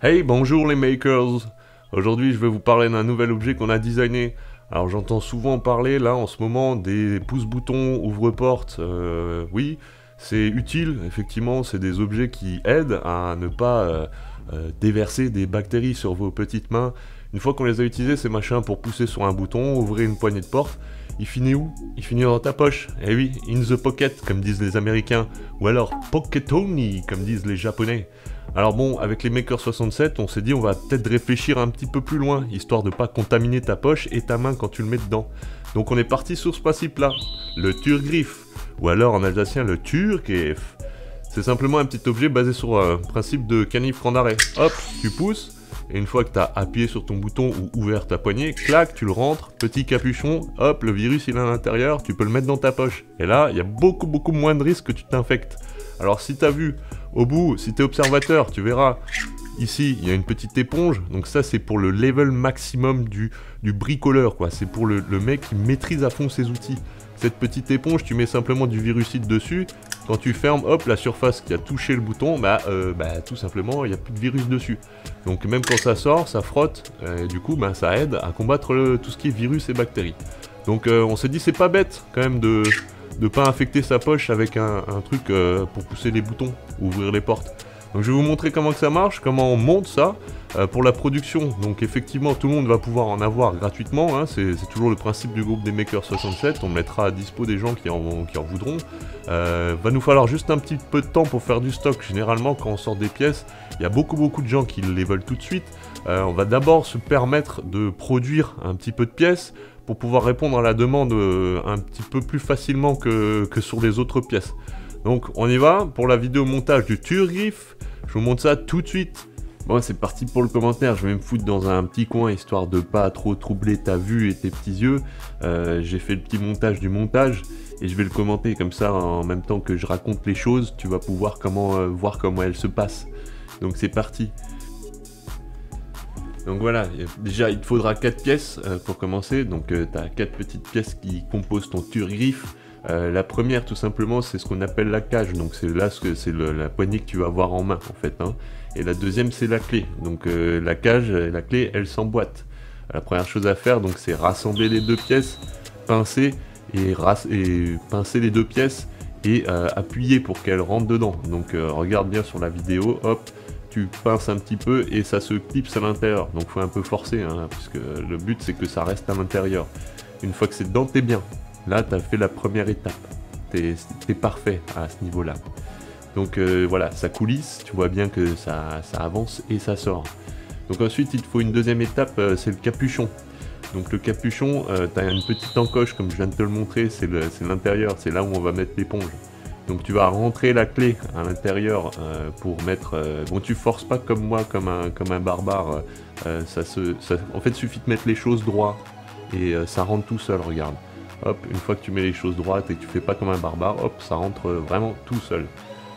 Hey, bonjour les makers! Aujourd'hui, je vais vous parler d'un nouvel objet qu'on a designé. Alors, j'entends souvent parler, là, en ce moment, des pouces-boutons, ouvre-portes. Oui, c'est utile, effectivement, c'est des objets qui aident à ne pas déverser des bactéries sur vos petites mains. Une fois qu'on les a utilisés, ces machins, pour pousser sur un bouton, ouvrir une poignée de porte, il finit où? Il finit dans ta poche. Eh oui, in the pocket, comme disent les Américains. Ou alors, pocketoni, comme disent les Japonais. Alors bon, avec les Maker 67, on s'est dit on va peut-être réfléchir un petit peu plus loin, histoire de pas contaminer ta poche et ta main quand tu le mets dedans. Donc on est parti sur ce principe-là, le Turgriffe, ou alors en alsacien le Turgriffe. C'est simplement un petit objet basé sur un principe de canif en arrêt. Hop, tu pousses, et une fois que tu as appuyé sur ton bouton ou ouvert ta poignée, clac, tu le rentres, petit capuchon, hop, le virus il est à l'intérieur, tu peux le mettre dans ta poche. Et là, il y a beaucoup moins de risques que tu t'infectes. Alors si tu as vu, au bout, si tu es observateur, tu verras, ici, il y a une petite éponge, donc ça c'est pour le level maximum du bricoleur, quoi. C'est pour le mec qui maîtrise à fond ses outils. Cette petite éponge, tu mets simplement du virucide dessus, quand tu fermes, hop, la surface qui a touché le bouton, tout simplement, il n'y a plus de virus dessus. Donc même quand ça sort, ça frotte, et du coup, ça aide à combattre tout ce qui est virus et bactéries. Donc on s'est dit, c'est pas bête, quand même, de pas infecter sa poche avec un truc pour pousser les boutons, ouvrir les portes. Donc je vais vous montrer comment que ça marche, comment on monte ça pour la production. Donc effectivement tout le monde va pouvoir en avoir gratuitement, hein. C'est toujours le principe du groupe des Makers 67, on mettra à dispo des gens qui en voudront. Va nous falloir juste un petit peu de temps pour faire du stock. Généralement quand on sort des pièces, il y a beaucoup de gens qui les veulent tout de suite. On va d'abord se permettre de produire un petit peu de pièces, pour pouvoir répondre à la demande un petit peu plus facilement que sur les autres pièces. Donc on y va pour la vidéo montage du Turgriffe. Je vous montre ça tout de suite. Bon, c'est parti pour le commentaire. Je vais me foutre dans un petit coin histoire de pas trop troubler ta vue et tes petits yeux. J'ai fait le petit montage du montage et je vais le commenter comme ça en même temps que je raconte les choses. Tu vas pouvoir voir comment elles se passent. Donc c'est parti. Donc voilà, déjà il te faudra 4 pièces pour commencer, donc tu as 4 petites pièces qui composent ton Turgriffe. La première tout simplement c'est ce qu'on appelle la cage, donc c'est là la poignée que tu vas avoir en main en fait, hein. Et la deuxième c'est la clé, donc la cage et la clé elles s'emboîtent. La première chose à faire donc c'est rassembler les deux pièces, pincer et pincer les deux pièces et appuyer pour qu'elles rentrent dedans. Donc regarde bien sur la vidéo, hop. Tu pinces un petit peu et ça se clipse à l'intérieur, donc faut un peu forcer, hein, puisque le but c'est que ça reste à l'intérieur. Une fois que c'est dedans, t'es bien. Là, t'as fait la première étape. T'es parfait à ce niveau-là. Donc voilà, ça coulisse, tu vois bien que ça avance et ça sort. Donc ensuite, il te faut une deuxième étape, c'est le capuchon. Donc le capuchon, t'as une petite encoche, comme je viens de te le montrer, c'est l'intérieur, c'est là où on va mettre l'éponge. Donc tu vas rentrer la clé à l'intérieur pour mettre... bon, tu forces pas comme moi, comme un barbare. En fait, il suffit de mettre les choses droit et ça rentre tout seul, regarde. Hop, une fois que tu mets les choses droites et que tu fais pas comme un barbare, hop, ça rentre vraiment tout seul.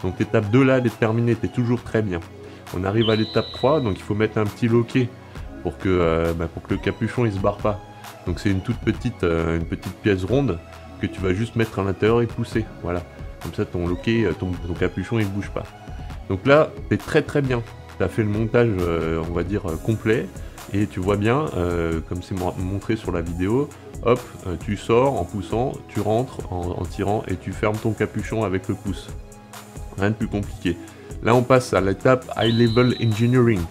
Donc l'étape 2 là, elle est terminée, t'es toujours très bien. On arrive à l'étape 3, donc il faut mettre un petit loquet pour que le capuchon il se barre pas. Donc c'est une toute petite pièce ronde que tu vas juste mettre à l'intérieur et pousser, voilà. Comme ça, ton loquet, ton capuchon, il ne bouge pas. Donc là, t'es très bien. Tu as fait le montage, on va dire, complet. Et tu vois bien, comme c'est montré sur la vidéo, hop, tu sors en poussant, tu rentres en tirant et tu fermes ton capuchon avec le pouce. Rien de plus compliqué. Là, on passe à l'étape High Level Engineering.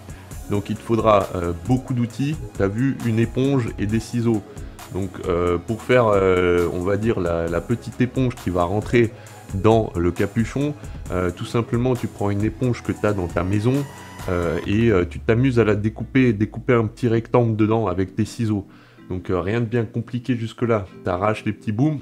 Donc, il te faudra beaucoup d'outils. Tu as vu une éponge et des ciseaux. Donc, pour faire, on va dire, la petite éponge qui va rentrer dans le capuchon, tout simplement tu prends une éponge que tu as dans ta maison et tu t'amuses à la découper un petit rectangle dedans avec tes ciseaux. Donc rien de bien compliqué jusque là, tu arraches les petits bouts.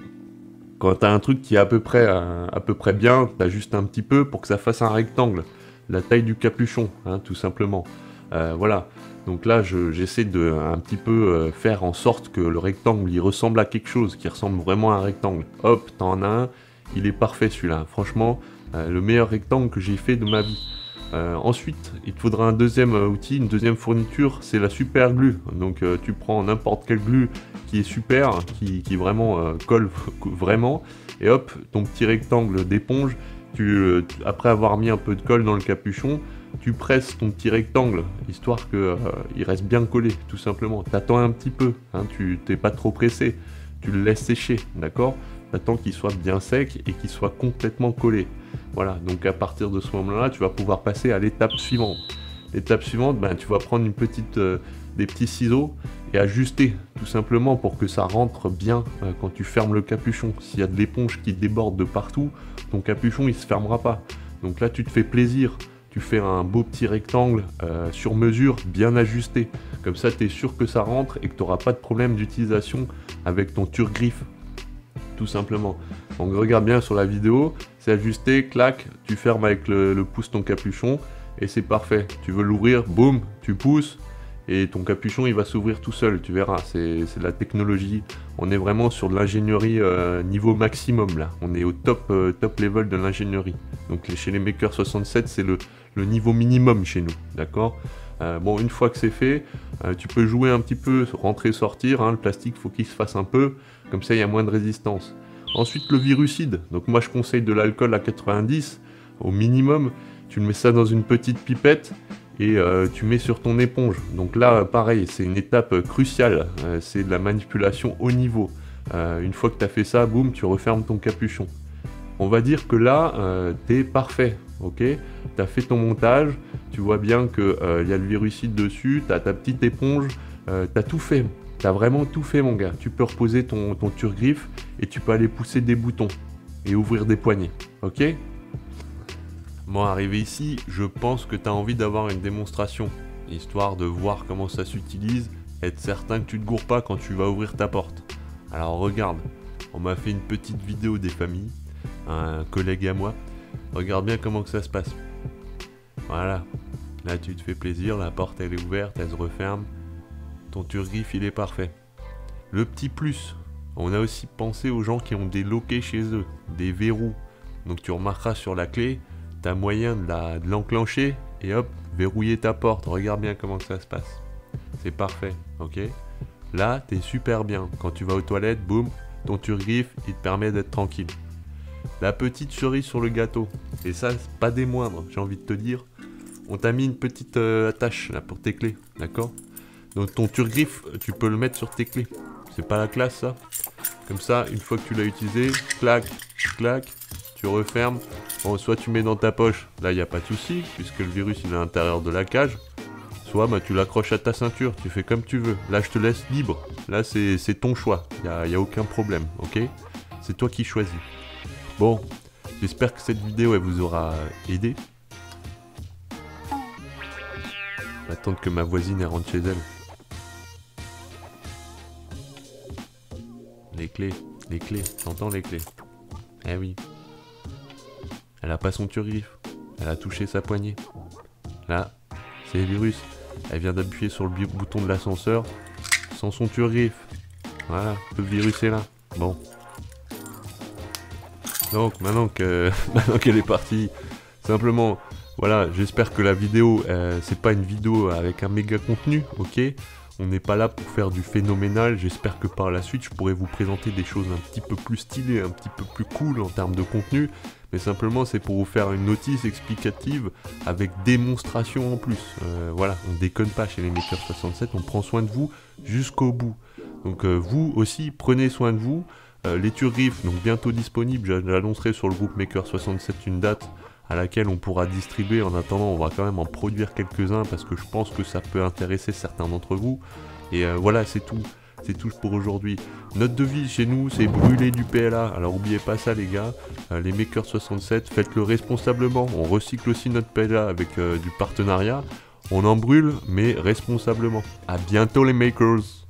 Quand tu as un truc qui est à peu près bien, tu ajustes un petit peu pour que ça fasse un rectangle, la taille du capuchon, hein, tout simplement. Voilà, donc là j'essaie de un petit peu faire en sorte que le rectangle il ressemble à quelque chose, qui ressemble vraiment à un rectangle. Hop, t'en as un. Il est parfait celui-là, franchement, le meilleur rectangle que j'ai fait de ma vie. Ensuite, il te faudra un deuxième outil, une deuxième fourniture, c'est la super glue. Donc tu prends n'importe quelle glue qui est super, qui vraiment colle vraiment, et hop, ton petit rectangle d'éponge, après avoir mis un peu de colle dans le capuchon, tu presses ton petit rectangle, histoire que il reste bien collé, tout simplement. T'attends un petit peu, hein, tu t'es pas trop pressé, tu le laisses sécher, d'accord? T'attends qu'il soit bien sec et qu'il soit complètement collé. Voilà, donc à partir de ce moment-là, tu vas pouvoir passer à l'étape suivante. L'étape suivante, ben, tu vas prendre des petits ciseaux et ajuster, tout simplement pour que ça rentre bien quand tu fermes le capuchon. S'il y a de l'éponge qui déborde de partout, ton capuchon il se fermera pas. Donc là, tu te fais plaisir. Tu fais un beau petit rectangle sur mesure, bien ajusté. Comme ça, tu es sûr que ça rentre et que tu n'auras pas de problème d'utilisation avec ton turgriffe. Tout simplement. Donc regarde bien sur la vidéo, c'est ajusté, clac, tu fermes avec le pouce ton capuchon et c'est parfait. Tu veux l'ouvrir, boum, tu pousses et ton capuchon il va s'ouvrir tout seul, tu verras, c'est de la technologie. On est vraiment sur de l'ingénierie niveau maximum là, on est au top level de l'ingénierie. Donc chez les Maker 67 c'est le niveau minimum chez nous, d'accord? Bon, une fois que c'est fait, tu peux jouer un petit peu, rentrer, sortir, hein, le plastique faut qu'il se fasse un peu, comme ça il y a moins de résistance. Ensuite le virucide, donc moi je conseille de l'alcool à 90 au minimum, tu le mets ça dans une petite pipette et tu mets sur ton éponge. Donc là pareil, c'est une étape cruciale, c'est de la manipulation haut niveau. Une fois que tu as fait ça, boum, tu refermes ton capuchon. On va dire que là, t'es parfait, ok? T'as fait ton montage, tu vois bien qu'il y a le virucide dessus, t'as ta petite éponge, t'as tout fait. T'as vraiment tout fait, mon gars. Tu peux reposer ton turgriffe et tu peux aller pousser des boutons et ouvrir des poignées, ok? Bon, arrivé ici, je pense que t'as envie d'avoir une démonstration, histoire de voir comment ça s'utilise, être certain que tu te gourres pas quand tu vas ouvrir ta porte. Alors regarde, on m'a fait une petite vidéo des familles, un collègue à moi. Regarde bien comment que ça se passe. Voilà, là tu te fais plaisir, la porte elle est ouverte, elle se referme. Ton turgriffe il est parfait. Le petit plus, on a aussi pensé aux gens qui ont des loquets chez eux, des verrous. Donc tu remarqueras sur la clé, t'as moyen de l'enclencher et hop, verrouiller ta porte. Regarde bien comment que ça se passe. C'est parfait, ok? Là, t'es super bien. Quand tu vas aux toilettes, boum, ton turgriffe, il te permet d'être tranquille. La petite cerise sur le gâteau, et ça, c'est pas des moindres, j'ai envie de te dire. On t'a mis une petite attache là pour tes clés, d'accord? Donc ton turgriffe, tu peux le mettre sur tes clés. C'est pas la classe ça? Comme ça, une fois que tu l'as utilisé, clac, clac, tu refermes. Bon, soit tu mets dans ta poche, là il n'y a pas de souci, puisque le virus il est à l'intérieur de la cage. Soit bah, tu l'accroches à ta ceinture, tu fais comme tu veux. Là je te laisse libre, là c'est ton choix, il n'y a aucun problème, ok? C'est toi qui choisis. Bon, j'espère que cette vidéo elle vous aura aidé. Attendre que ma voisine elle rentre chez elle. Les clés, t'entends les clés? Eh oui. Elle a pas son turgriffe, elle a touché sa poignée. Là, c'est le virus. Elle vient d'appuyer sur le bouton de l'ascenseur sans son turgriffe. Voilà, le virus est là. Bon. Donc maintenant qu'elle est partie, simplement, voilà, j'espère que la vidéo, c'est pas une vidéo avec un méga contenu, ok? On n'est pas là pour faire du phénoménal, j'espère que par la suite je pourrai vous présenter des choses un petit peu plus stylées, un petit peu plus cool en termes de contenu, mais simplement c'est pour vous faire une notice explicative avec démonstration en plus. Voilà, on déconne pas chez les Maker 67, on prend soin de vous jusqu'au bout. Donc vous aussi, prenez soin de vous. Les turgriffes, donc bientôt disponibles, j'annoncerai sur le groupe Maker 67 une date à laquelle on pourra distribuer. En attendant, on va quand même en produire quelques-uns parce que je pense que ça peut intéresser certains d'entre vous. Et voilà, c'est tout pour aujourd'hui. Notre devise chez nous, c'est brûler du PLA. Alors n'oubliez pas ça les gars, les Maker 67, faites-le responsablement. On recycle aussi notre PLA avec du partenariat. On en brûle, mais responsablement. À bientôt les Makers!